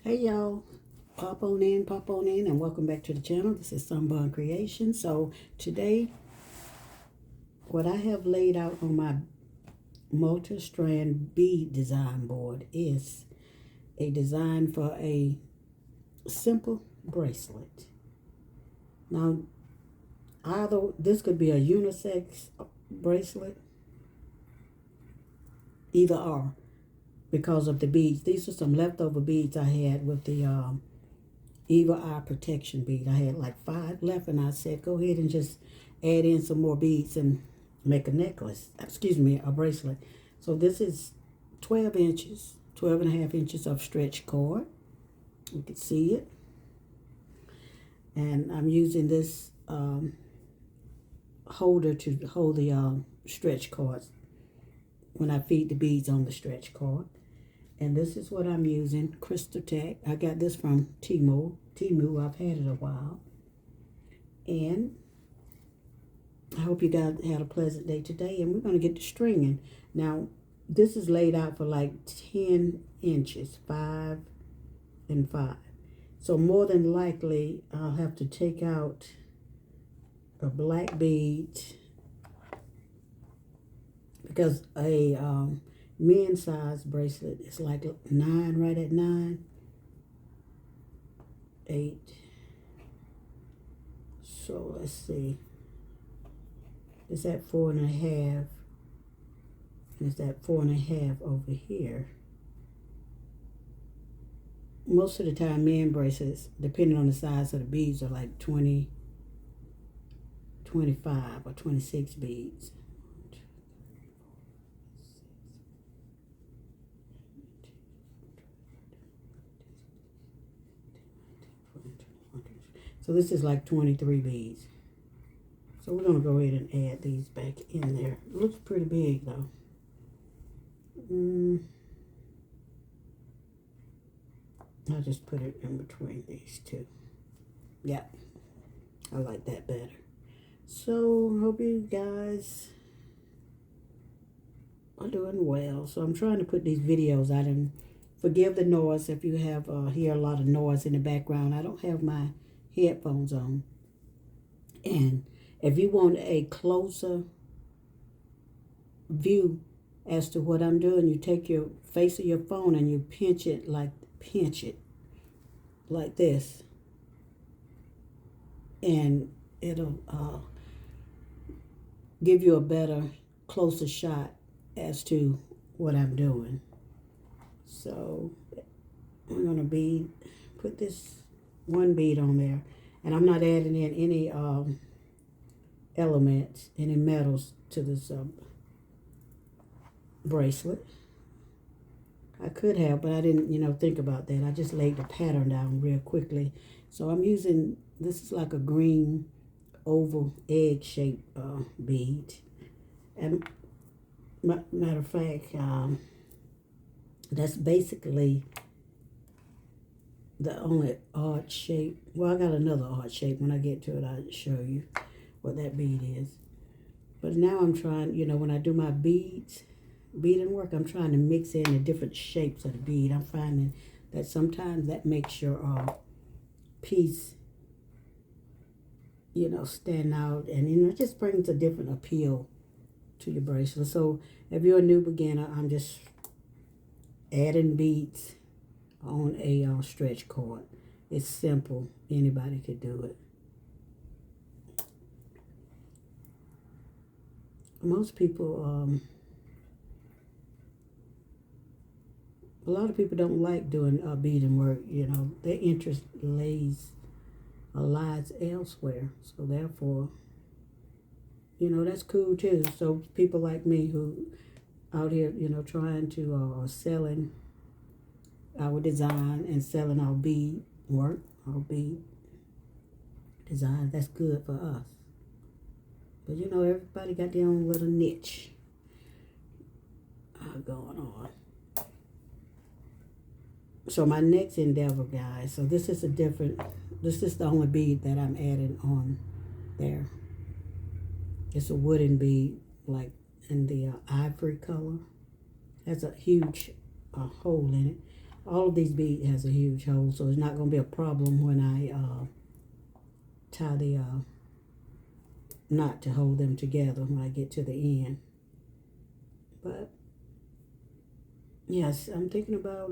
Hey y'all, pop on in, and welcome back to the channel. This is Sunbonkreations. So today, what I have laid out on my multi-strand bead design board is a design for a simple bracelet. Now, either this could be a unisex bracelet, either or, because of the beads. These are some leftover beads I had with the evil eye protection bead. I had like 5 left, and I said go ahead and just add in some more beads and make a necklace, excuse me, a bracelet. So this is 12 inches, 12 and a half inches of stretch cord. You can see it. And I'm using this holder to hold the stretch cords when I feed the beads on the stretch cord. And this is what I'm using, Crystal Tech. I got this from Temu. I've had it a while. And I hope you guys had a pleasant day today. And we're going to get to stringing. Now, this is laid out for like 10 inches, 5 and 5. So more than likely, I'll have to take out a black bead, because a men's size bracelet is like 9, right at 9, 8. So let's see. It's at 4.5, and it's at 4.5 over here. Most of the time, men bracelets, depending on the size of the beads, are like 20, 25, or 26 beads. So this is like 23 beads. So we're going to go ahead and add these back in there. It looks pretty big though. I'll just put it in between these two. Yeah, I like that better. So hope you guys are doing well. So I'm trying to put these videos out, and forgive the noise if you have hear a lot of noise in the background. I don't have my headphones on. And if you want a closer view as to what I'm doing, you take your face of your phone and you pinch it like this, and it'll give you a better, closer shot as to what I'm doing. So I'm gonna put this one bead on there, and I'm not adding in any elements, any metals to this bracelet. I could have, but I didn't, think about that. I just laid the pattern down real quickly. So I'm using, this is like a green oval egg-shaped bead. And matter of fact, that's basically the only odd shape. Well, I got another odd shape. When I get to it, I'll show you what that bead is. But now I'm trying, when I do my beading work, I'm trying to mix in the different shapes of the bead. I'm finding that sometimes that makes your piece, stand out, and it just brings a different appeal to your bracelet. So if you're a new beginner, I'm just adding beads on a stretch cord. It's simple. Anybody could do it. Most people, a lot of people don't like doing beading work. Their interest lies elsewhere. So therefore, that's cool too. So people like me who out here, trying to selling our design and selling our bead work, our bead design, that's good for us. But everybody got their own little niche going on. So my next endeavor, guys, so this is the only bead that I'm adding on there. It's a wooden bead, like in the ivory color. Has a huge hole in it. all of these beads has a huge hole, so it's not going to be a problem when I tie the knot to hold them together when I get to the end. But yes, I'm thinking about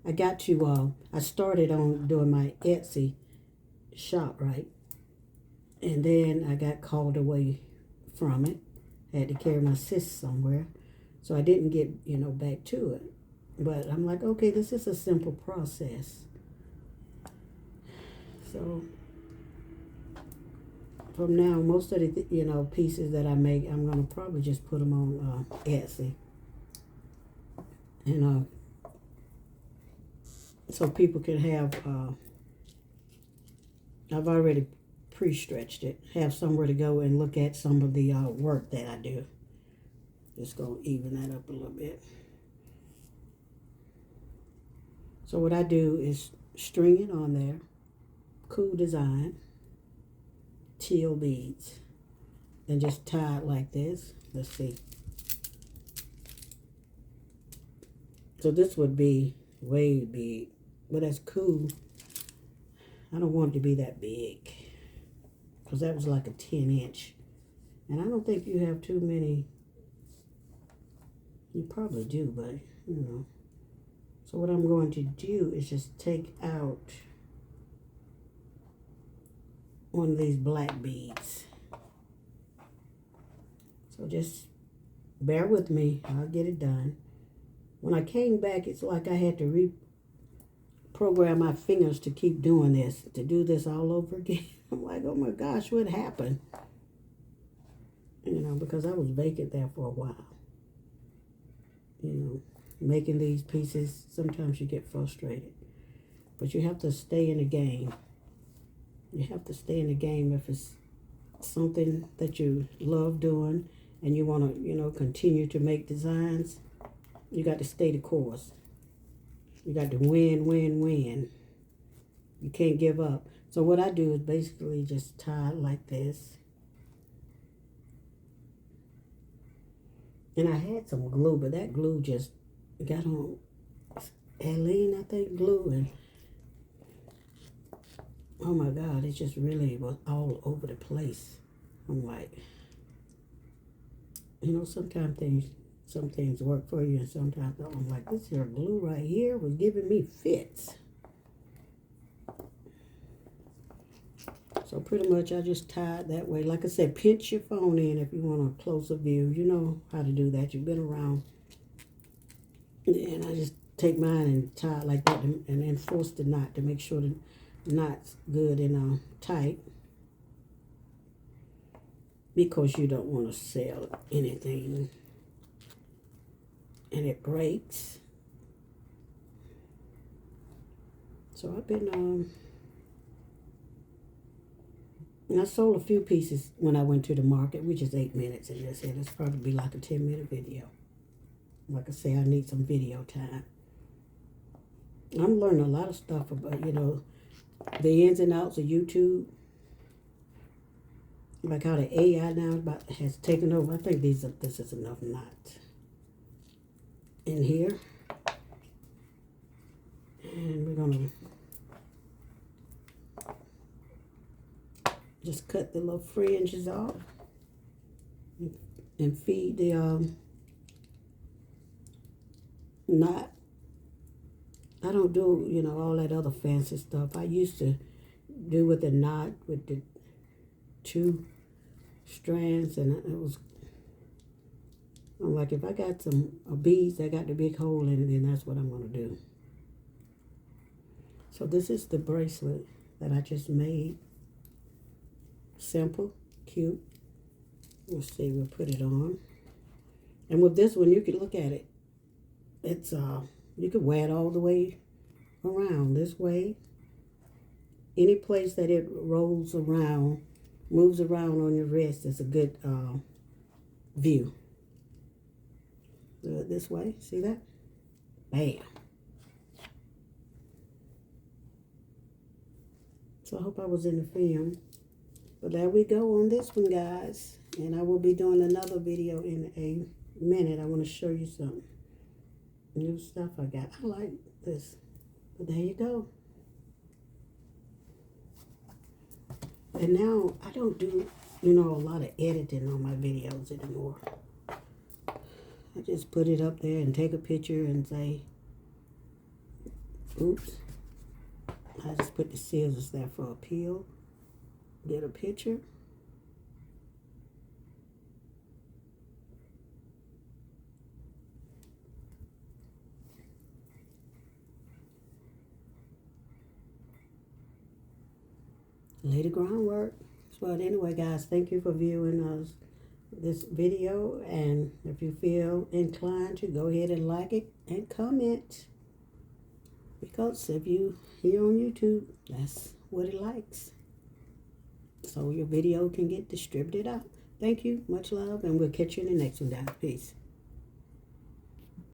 I started on doing my Etsy shop, right? And then I got called away from it. I had to carry my sis somewhere. So I didn't get, back to it. But I'm like, okay, this is a simple process. So from now, most of the, pieces that I make, I'm going to probably just put them on Etsy. And so people can have, I've already pre-stretched it, have somewhere to go and look at some of the work that I do. Just going to even that up a little bit. So what I do is string it on there, cool design, teal beads, and just tie it like this. Let's see. So this would be way big, but that's cool. I don't want it to be that big, because that was like a 10-inch. And I don't think you have too many. You probably do, but, So what I'm going to do is just take out one of these black beads. So just bear with me. I'll get it done. When I came back, it's like I had to reprogram my fingers to keep doing this, to do this all over again. I'm like, oh my gosh, what happened? Because I was vacant there for a while. Making these pieces, sometimes you get frustrated. But you have to stay in the game. You have to stay in the game if it's something that you love doing and you want to, continue to make designs. You got to stay the course. You got to win, win, win. You can't give up. So what I do is basically just tie it like this. And I had some glue, but that glue just got on Alene, I think, glue. And oh my God, it just really was all over the place. I'm like, sometimes some things work for you, and sometimes I'm like, this here glue right here was giving me fits. So pretty much I just tie it that way. Like I said, pinch your phone in if you want a closer view. You know how to do that. You've been around. And I just take mine and tie it like that and then force the knot to make sure the knot's good and tight. Because you don't want to sell anything and it breaks. So I've been and I sold a few pieces when I went to the market, which is 8 minutes, and this it's probably be like a 10-minute video. Like I say, I need some video time. I'm learning a lot of stuff about, the ins and outs of YouTube. Like how the AI now has taken over. I think this is enough knot in here. And we're going to just cut the little fringes off and feed the knot. I don't do, all that other fancy stuff. I used to do with the knot, with the 2 strands, and I'm like, if I got some beads that got the big hole in it, then that's what I'm going to do. So this is the bracelet that I just made. Simple, cute. Let's see, we'll put it on. And with this one, you can look at it. It's, you can wear it all the way around this way. Any place that it rolls around, moves around on your wrist is a good view. Do it this way, see that? Bam. So I hope I was in the film. But there we go on this one, guys. And I will be doing another video in a minute. I want to show you some new stuff I got. I like this. But there you go. And now I don't do, a lot of editing on my videos anymore. I just put it up there and take a picture and say, oops. I just put the scissors there for a peel. Get a picture. Lay the groundwork. But anyway, guys, thank you for viewing this video. And if you feel inclined to, go ahead and like it and comment. Because if you here on YouTube, that's what it likes. So your video can get distributed out. Thank you. Much love. And we'll catch you in the next one, guys. Peace.